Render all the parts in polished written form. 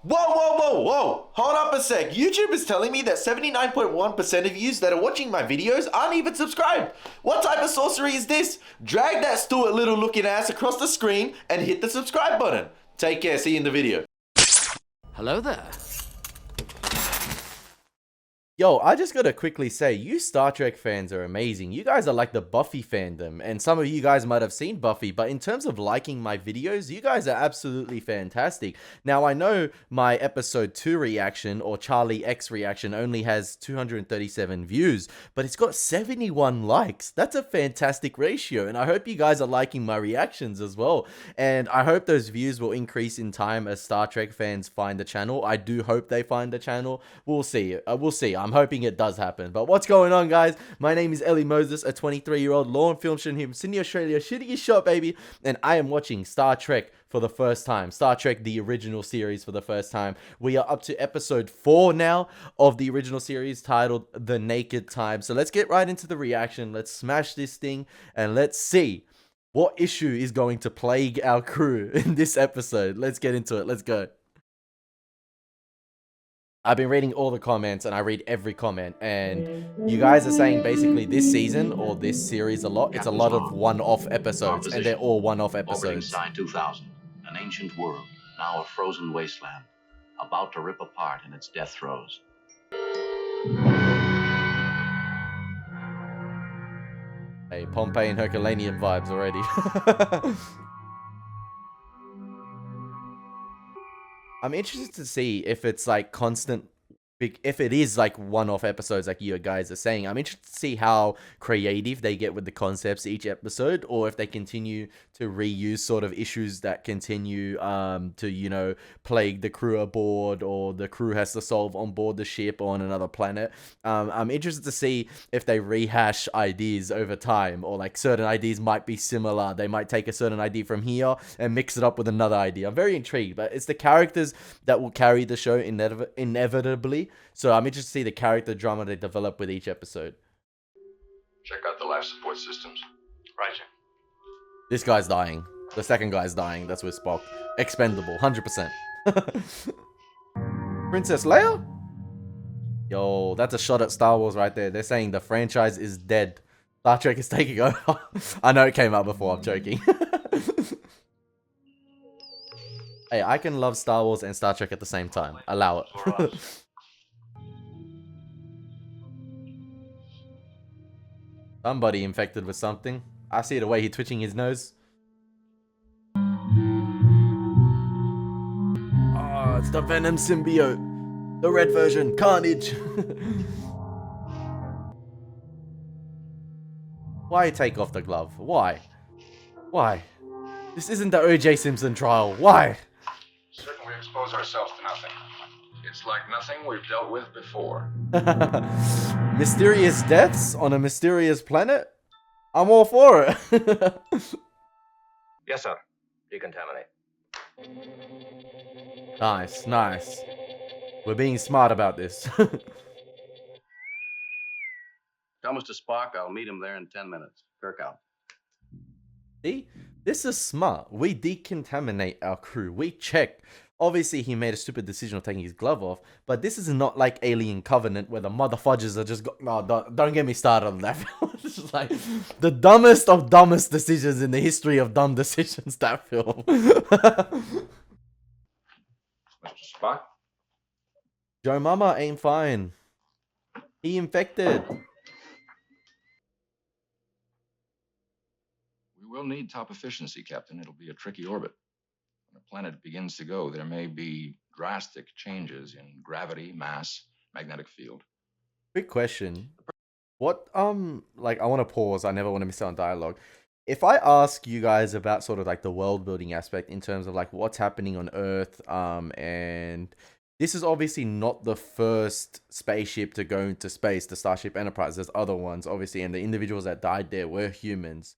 Whoa, whoa, whoa, whoa! Hold up a sec. YouTube is telling me that 79.1% of yous that are watching my videos aren't even subscribed. What type of sorcery is this? Drag that Stuart Little looking ass across the screen and hit the subscribe button. Take care, see you in the video. Hello there. Yo, I just gotta quickly say, you Star Trek fans are amazing. You guys are like the Buffy fandom, and some of you guys might have seen Buffy, but in terms of liking my videos, you guys are absolutely fantastic. Now, I know my episode 2 reaction, or Charlie X reaction, only has 237 views, but it's got 71 likes. That's a fantastic ratio, and I hope you guys are liking my reactions as well. And I hope those views will increase in time as Star Trek fans find the channel. I do hope they find the channel. We'll see. We'll see. I'm hoping it does happen. But what's going on, guys? My name is Elie Moses, a 23-year-old law and film student here from Sydney, Australia, shooting his shot, baby. And I am watching Star Trek for the first time. Star Trek, the original series, for the first time. We are up to episode 4 now of the original series, titled The Naked Time. So let's get right into the reaction. Let's smash this thing and let's see what issue is going to plague our crew in this episode. Let's get into it. Let's go. I've been reading all the comments, and I read every comment, and you guys are saying basically this season or this series a lot. It's a lot of one-off episodes, and they're all one-off episodes. Sign 2000, an ancient world, now a frozen wasteland, about to rip apart in its death throes. Hey, Pompeii and Herculaneum vibes already. I'm interested to see if it's like constant, if it is like one-off episodes like you guys are saying. I'm interested to see how creative they get with the concepts each episode, or if they continue to reuse sort of issues that continue to, you know, plague the crew aboard, or the crew has to solve on board the ship or on another planet. I'm interested to see if they rehash ideas over time, or like certain ideas might be similar. They might take a certain idea from here and mix it up with another idea. I'm very intrigued, but it's the characters that will carry the show inevitably. So I'm interested to see the character drama they develop with each episode. Check out the life support systems. Right, sir. This guy's dying. The second guy's dying. That's with Spock. Expendable. 100%. Princess Leia? Yo, that's a shot at Star Wars right there. They're saying the franchise is dead. Star Trek is taking over. I know it came out before. I'm joking. Hey, I can love Star Wars and Star Trek at the same time. Allow it. Somebody infected with something. I see the way he's twitching his nose. Oh, it's the Venom symbiote. The red version. Carnage. Why take off the glove? Why? Why? This isn't the O.J. Simpson trial. Why? Certain we expose ourselves to nothing. It's like nothing we've dealt with before. Mysterious deaths on a mysterious planet? I'm all for it. Yes, sir. Decontaminate. Nice, nice. We're being smart about this. Tell Mr. Spock I'll meet him there in 10 minutes. Kirk out. See? This is smart. We decontaminate our crew. We check. Obviously, he made a stupid decision of taking his glove off, but this is not like Alien Covenant, where the motherfudgers are just no, don't get me started on that film. It's just like the dumbest of dumbest decisions in the history of dumb decisions, that film. Mr. Spock? Joe Mama ain't fine. He infected. We will need top efficiency, Captain. It'll be a tricky orbit. When the planet begins to go, there may be drastic changes in gravity, mass, magnetic field. Quick question. What, like, I want to pause. I never want to miss out on dialogue. If I ask you guys about sort of like the world building aspect in terms of like what's happening on Earth, and this is obviously not the first spaceship to go into space, the Starship Enterprise. There's other ones, obviously, and the individuals that died there were humans.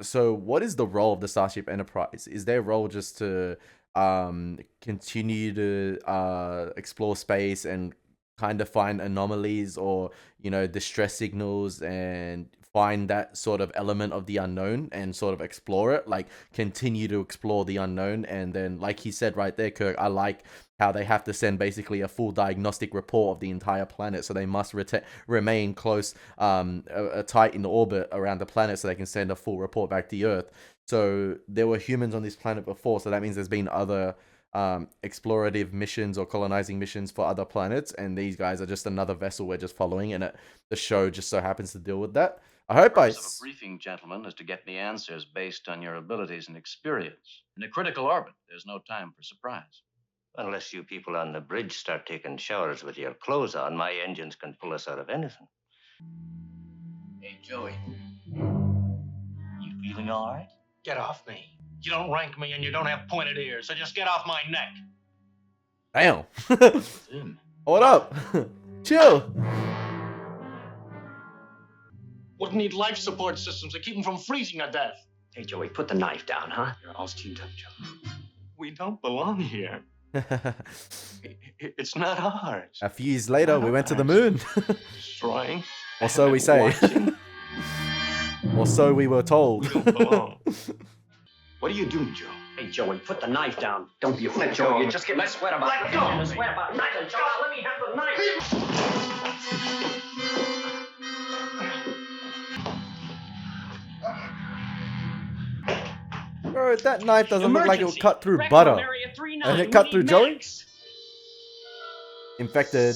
So what is the role of the Starship Enterprise? Is their role just to continue to explore space and kind of find anomalies, or, you know, distress signals, and find that sort of element of the unknown and sort of explore it, like continue to explore the unknown. And then, like he said right there, Kirk, I like how they have to send basically a full diagnostic report of the entire planet, so they must remain close, tight in orbit around the planet, so they can send a full report back to the Earth. So there were humans on this planet before, so that means there's been other explorative missions or colonizing missions for other planets, and these guys are just another vessel we're just following, and the show just so happens to deal with that. I hope The purpose of a briefing, gentlemen, is to get the answers based on your abilities and experience. In a critical orbit, there's no time for surprise. Unless you people on the bridge start taking showers with your clothes on, my engines can pull us out of anything. Hey, Joey. You feeling all right? Get off me. You don't rank me and you don't have pointed ears, so just get off my neck. Damn. Him. Hold up. Chill. Wouldn't need life support systems to keep him from freezing to death. Hey, Joey, put the knife down, huh? You're all steamed up, Joe. We don't belong here. It's not ours. A few years later, we went to the moon. Destroying. Or so we say. Watching. Or so we were told. We don't belong. What are you doing, Joe? Hey, Joey, put the knife down. Don't be afraid, Joey. You're just getting sweat about it. Let go! Sweat about nothing, Joe. Let me have the knife. Bro, that knife doesn't look like it would cut through butter. And it cut through Joey? Infected.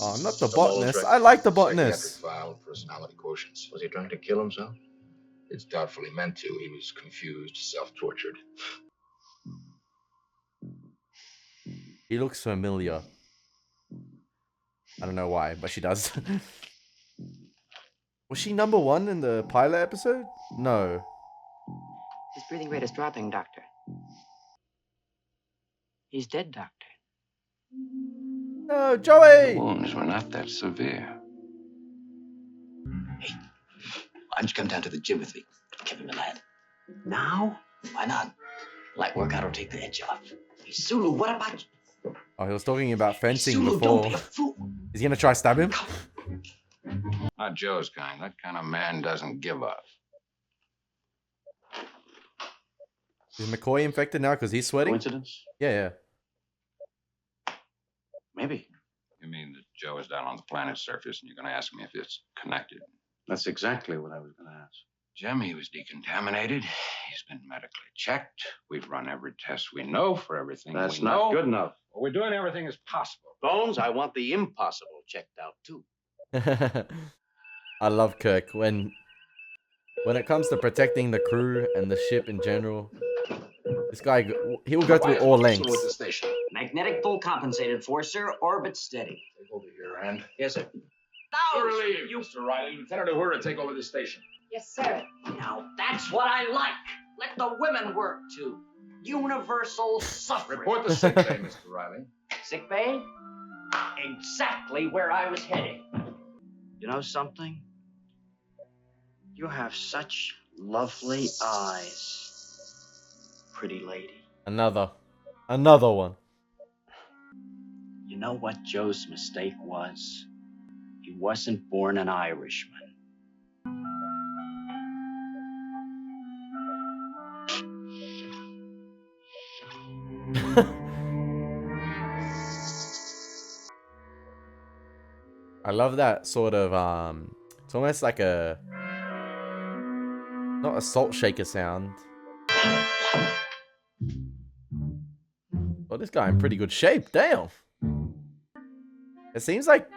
Oh, not the botanist. I like the botanist. File personality quotients. Was he trying to kill himself? It's doubtful he meant to. He was confused, self-tortured. He looks familiar. I don't know why, but she does. Was she number 1 in the pilot episode? No. His breathing rate is dropping, Doctor. He's dead, Doctor. No, Joey! The wounds were not that severe. Hey, why don't you come down to the gym with me? Give him a lad. Now? Why not? Light workout will take the edge off. Hey, Sulu, what about you? Oh, he was talking about fencing Sulu, before. don't be a fool. Is he gonna try stab him? Not Joe's kind. That kind of man doesn't give up. Is McCoy infected now because he's sweating? Coincidence? Yeah. Maybe. You mean that Joe is down on the planet's surface and you're going to ask me if it's connected? That's exactly what I was going to ask. Jim, he was decontaminated. He's been medically checked. We've run every test we know for everything That's we not know. good enough. Well, we're doing everything as possible. Bones, I want the impossible checked out, too. I love Kirk. When it comes to protecting the crew and the ship in general, this guy, he will go through all lengths. With the station. Magnetic pull compensated for, sir. Orbit steady. Take over here, and Yes, sir. you're relieved, Mr. Riley. Lieutenant Uhura, take over the station. Yes, sir. Now that's what I like. Let the women work too. Universal suffrage. Report the sick bay, Mr. Riley. Sick bay? Exactly where I was heading. You know something? You have such lovely eyes, pretty lady. Another one. You know what Joe's mistake was? He wasn't born an Irishman. I love that sort of it's almost like a not a salt shaker sound. Oh, this guy in pretty good shape. Damn. It seems like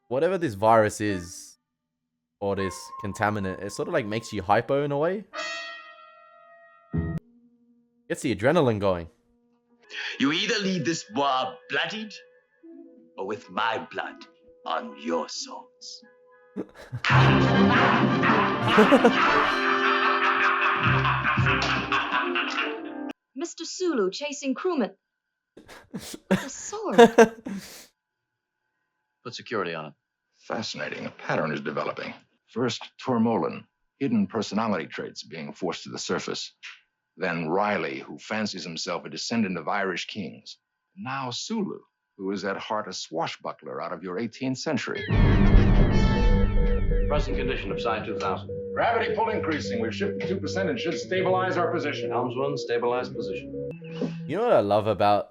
whatever this virus is, or this contaminant, it sort of like makes you hypo in a way. Gets the adrenaline going. You either leave this war bloodied or with my blood on your souls. Mr. Sulu chasing crewmen. The sword. Put security on it. Fascinating. A pattern is developing. First, Tormolen, hidden personality traits being forced to the surface. Then Riley, who fancies himself a descendant of Irish kings. Now Sulu, who is at heart a swashbuckler out of your 18th century. Present condition of Psi 2000. Gravity pull increasing. We've shifted 2% and should stabilize our position. Helmsman, stabilize position. You know what I love about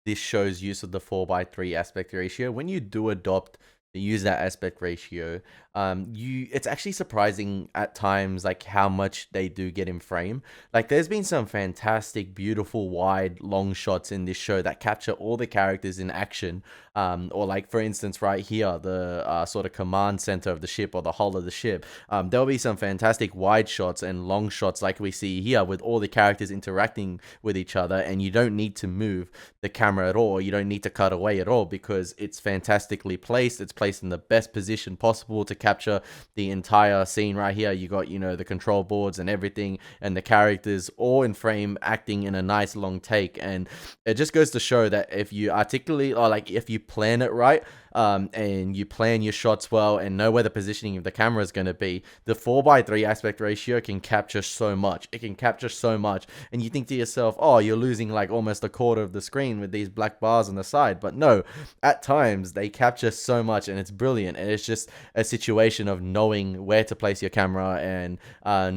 this show's use of the 4:3 aspect ratio? When you do adopt use that aspect ratio, it's actually surprising at times like how much they do get in frame. Like there's been some fantastic, beautiful, wide, long shots in this show that capture all the characters in action. Or like for instance, right here, the sort of command center of the ship or the hull of the ship. There'll be some fantastic wide shots and long shots like we see here with all the characters interacting with each other, and you don't need to move the camera at all. You don't need to cut away at all because it's fantastically placed. It's placed in the best position possible to capture the entire scene right here. You got, you know, the control boards and everything, and the characters all in frame acting in a nice long take. And it just goes to show that if you articulate, or like if you plan it right, and you plan your shots well and know where the positioning of the camera is going to be, the 4:3 aspect ratio can capture so much. It can capture so much, and you think to yourself, oh, you're losing like almost a quarter of the screen with these black bars on the side. But no, at times they capture so much, and it's brilliant. And it's just a situation of knowing where to place your camera and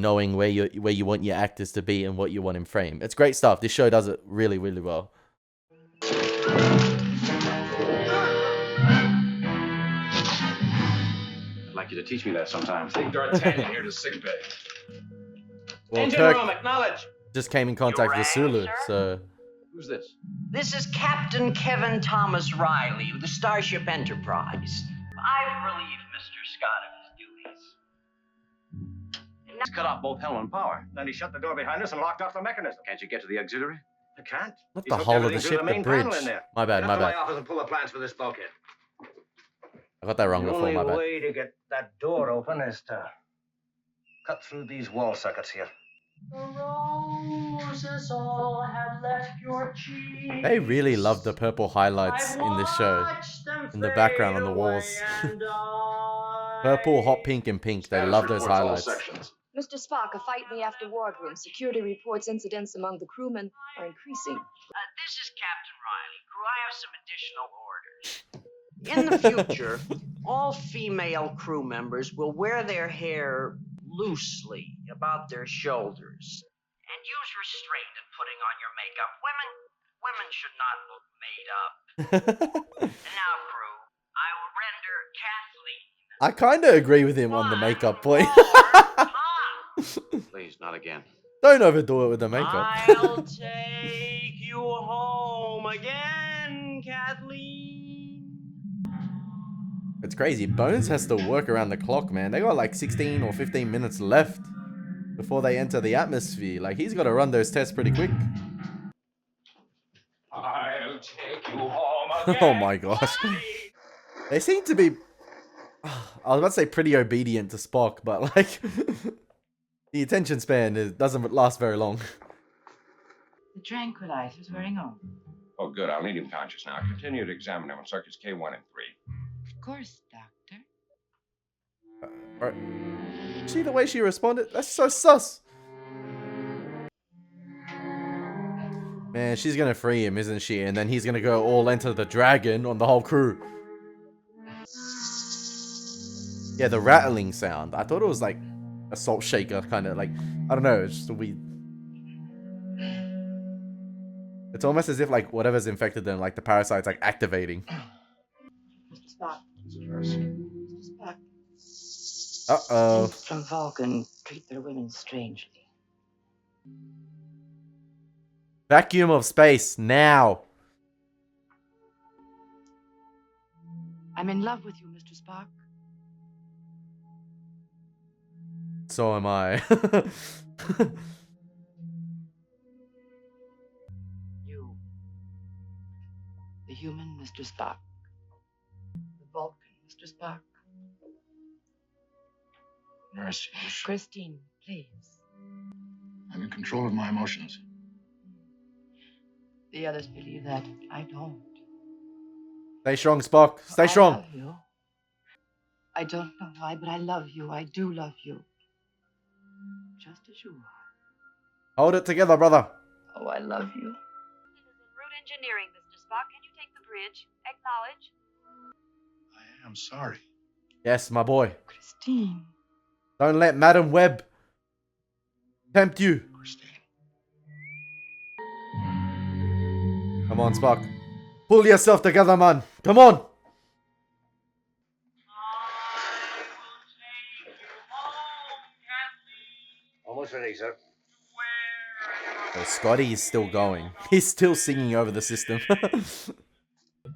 knowing where you want your actors to be and what you want in frame. It's great stuff. This show does it really, really well. I'd like you to teach me that sometime. Take D'Artagnan here to sickbay. Well, Engine Kirk room, acknowledge. just came in contact with Sulu, so Who's this? This is Captain Kevin Thomas Riley of the Starship Enterprise. I've relieved Mr. Scott of his duties. He's cut off both helm and power. Then he shut the door behind us and locked off the mechanism. Can't you get to the auxiliary? I can't. not He's the hooked hull of the everything through ship, the the main bridge. panel in there. My bad, Get my up to bad. my office and pull the plans for this bulkhead. I got that wrong The before, only my bad. way to get that door open is to cut through these wall sockets here. The roses all have left your cheeks. They really love the purple highlights in this show. In the background on the walls. Purple, hot pink, and pink. They love those highlights. Mr. Spock, a fight in the after wardroom. Security reports incidents among the crewmen are increasing. This is Captain Riley. Crew, I have some additional orders. In the future, all female crew members will wear their hair loosely about their shoulders and use restraint in putting on your makeup. Women should not look made up. And now, crew, I will render Kathleen. I kind of agree with him on the makeup point. Please, not again. Don't overdo it with the makeup. I'll take you home again, Kathleen. It's crazy. Bones has to work around the clock, man. They got like 16 or 15 minutes left before they enter the atmosphere. Like, he's got to run those tests pretty quick. I'll take you home again. Oh my gosh. They seem to be... I was about to say pretty obedient to Spock, but like... the attention span doesn't last very long. The tranquilizer's wearing off. Oh, good. I'll need him conscious now. Continue to examine him on circuits K1 and 3. Of course, Doctor. Alright. See the way she responded? That's so sus. Man, she's gonna free him, isn't she? And then he's gonna go all enter the dragon on the whole crew. Yeah, the rattling sound. I thought it was like a salt shaker, kind of like, I don't know, it's just a weird... It's almost as if like whatever's infected them, like the parasite's like activating. Mr. Spock. Mr. Spock. Uh-oh. Men from Vulcan treat their women strangely. Vacuum of space, now! I'm in love with you, Mr. Spock. So am I. You. The human, Mr. Spock. The Vulcan, Mr. Spock. Nurse, Christine, please. I'm in control of my emotions. The others believe that. I don't. Stay strong, Spock. Stay I strong. love you. I don't know why, but I love you. I do love you. Just as you are. Hold it together, brother. Oh, I love you. Root engineering, Mr. Spock, can you take the bridge? Acknowledge. I am sorry. Yes, my boy. Christine. Don't let Madam Webb tempt you. Christine. Come on, Spock. Pull yourself together, man. Come on. Almost ready, sir. Oh, Scotty is still going. He's still singing over the system.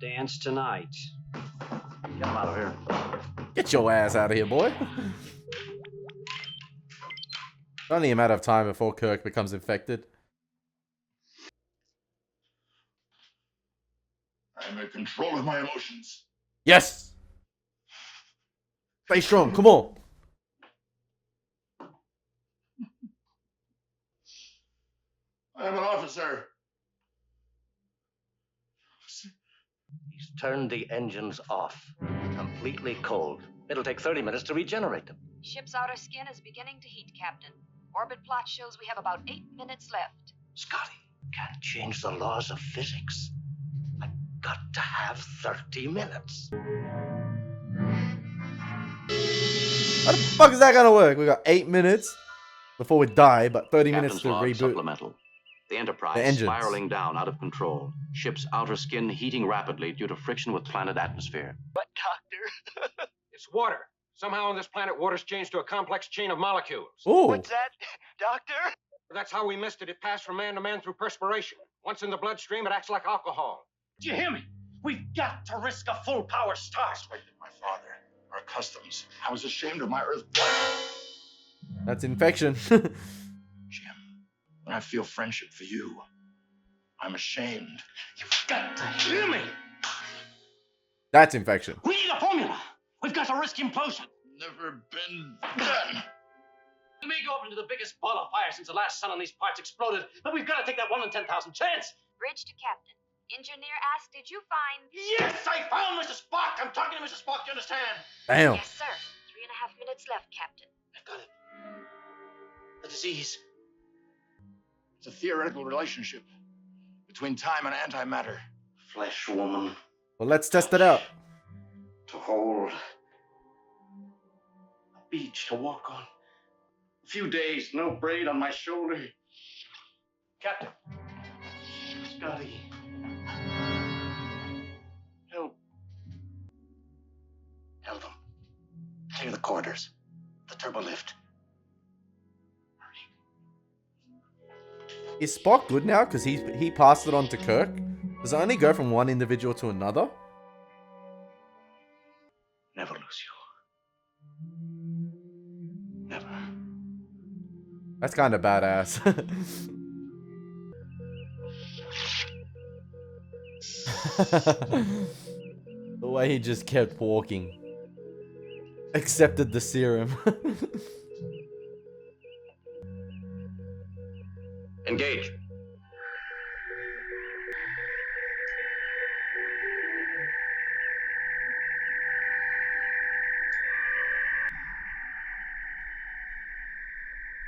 Dance tonight. Get him out of here. Get your ass out of here, boy. It's only a matter of time before Kirk becomes infected. I'm in control of my emotions. Yes! Stay strong, come on. I am an officer. He's turned the engines off. Completely cold. It'll take 30 minutes to regenerate them. Ship's outer skin is beginning to heat, Captain. Orbit plot shows we have about 8 minutes left. Scotty, can't change the laws of physics. I've got to have 30 minutes. How the fuck is that gonna work? We got 8 minutes before we die, but 30 minutes Captain's to log reboot. supplemental. The The Enterprise engines. spiraling down out of control. Ship's outer skin heating rapidly due to friction with planet atmosphere. But, Doctor... it's water. Somehow on this planet, water's changed to a complex chain of molecules. Ooh. What's that, Doctor? That's how we missed it. It passed from man to man through perspiration. Once in the bloodstream, it acts like alcohol. Do you hear me? We've got to risk a full power start. Respected my father, our customs. I was ashamed of my earth. That's infection. Jim, when I feel friendship for you, I'm ashamed. You've got to hear me. That's infection. We need a formula. We've got to risk implosion. Never been done. We may go up into the biggest ball of fire since the last sun on these parts exploded, but we've got to take that 1 in 10,000 chance. Bridge to Captain. Engineer asked, did you find... Yes, I found Mr. Spock. I'm talking to Mr. Spock, you understand? Damn. Yes, sir. 3.5 minutes left, Captain. I've got it. The disease. It's a theoretical relationship between time and antimatter. Flesh woman Well, let's test it out. to hold. A beach to walk on. A few days, no braid on my shoulder. Captain. Scotty. Help. Help them. Clear the corridors. The turbo lift. Is Spock good now? Because he passed it on to Kirk. Does it only go from one individual to another? Never lose you. Never. That's kind of badass. The way he just kept walking. Accepted the serum. Engage.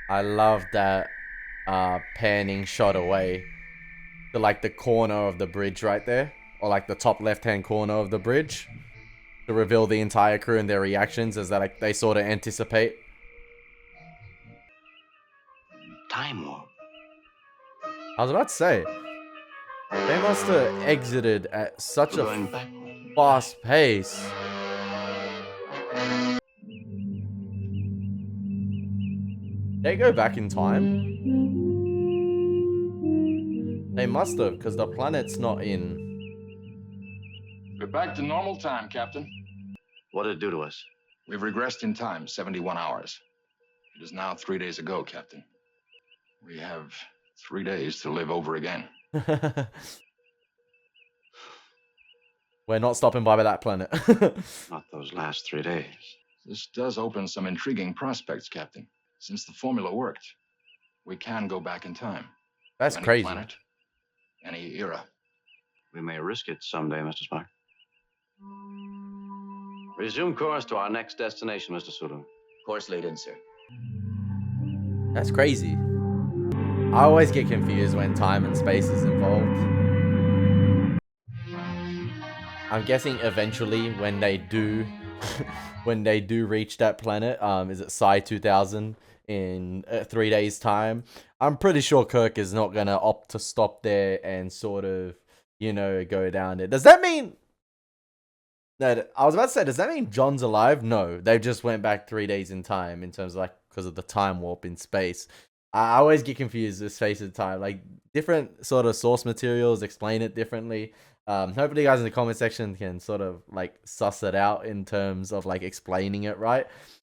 I love that panning shot away to like the corner of the bridge right there, or like the top left hand corner of the bridge, to reveal the entire crew and their reactions as they sort of anticipate. Time warp. I was about to say, they must have exited at such We're a going backward. fast pace. They go back in time? They must have, because the planet's not in. We're back to normal time, Captain. What did it do to us? We've regressed in time 71 hours. It is now 3 days ago, Captain. We have 3 days to live over again. We're not stopping by that planet. Not those last 3 days. This does open some intriguing prospects, Captain. Since the formula worked, we can go back in time. That's Any crazy. planet, any era. We may risk it someday, Mr. Spock. Resume course to our next destination, Mr. Sulu. Course laid in, sir. That's crazy. I always get confused when time and space is involved. I'm guessing eventually when they do when they do reach that planet, is it Psi 2000 in 3 days time, I'm pretty sure Kirk is not gonna opt to stop there and sort of, you know, go down there. Does that mean that, I was about to say, does that mean John's alive? No, they just went back 3 days in time in terms of like, because of the time warp in space. I always get confused with space and time. Like, different sort of source materials explain it differently. Hopefully you guys in the comment section can sort of like suss it out in terms of like explaining it right.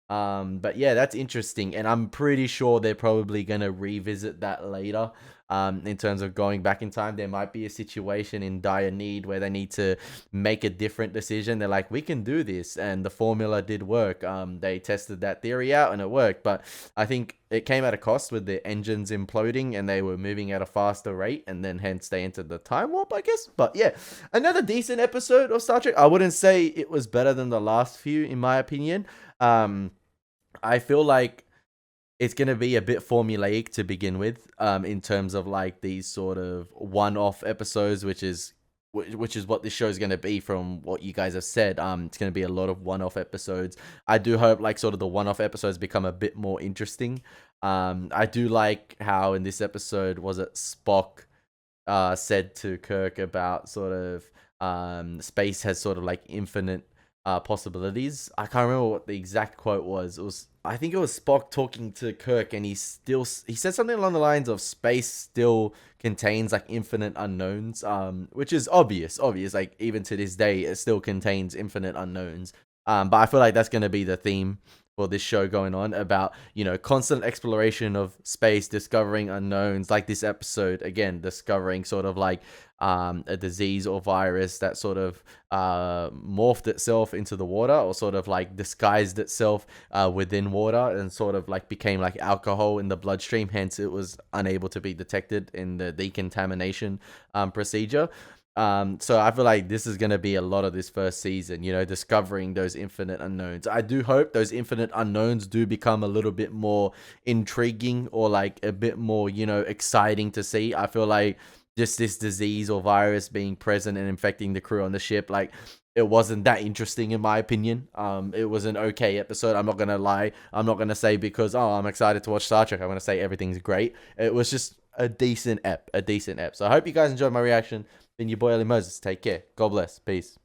But yeah, that's interesting, and I'm pretty sure they're probably gonna revisit that later. In terms of going back in time, there might be a situation in dire need where they need to make a different decision. They're like, we can do this, and the formula did work. They tested that theory out and it worked, but I think it came at a cost with the engines imploding and they were moving at a faster rate, and then hence they entered the time warp, I guess. But yeah, another decent episode of Star Trek. I wouldn't say it was better than the last few, in my opinion. I feel like it's going to be a bit formulaic to begin with, in terms of like these sort of one-off episodes, which is what this show is going to be from what you guys have said. It's going to be a lot of one-off episodes. I do hope like sort of the one-off episodes become a bit more interesting. I do like how in this episode, was it Spock said to Kirk about sort of space has sort of like infinite possibilities. I can't remember what the exact quote was. I think it was Spock talking to Kirk, and he said something along the lines of space still contains like infinite unknowns, which is obvious. Like even to this day, it still contains infinite unknowns. But I feel like that's going to be the theme for this show going on, about, you know, constant exploration of space, discovering unknowns, like this episode, again, discovering sort of like a disease or virus that sort of morphed itself into the water, or sort of like disguised itself within water and sort of like became like alcohol in the bloodstream, hence it was unable to be detected in the decontamination procedure. So I feel like this is going to be a lot of this first season, you know, discovering those infinite unknowns. I do hope those infinite unknowns do become a little bit more intriguing, or like a bit more, you know, exciting to see. I feel like just this disease or virus being present and infecting the crew on the ship, like, it wasn't that interesting in my opinion. It was an okay episode. I'm not going to lie. I'm not going to say because, oh, I'm excited to watch Star Trek, I'm going to say everything's great. It was just a decent ep. So I hope you guys enjoyed my reaction. Been your boy Elie Moses. Take care. God bless. Peace.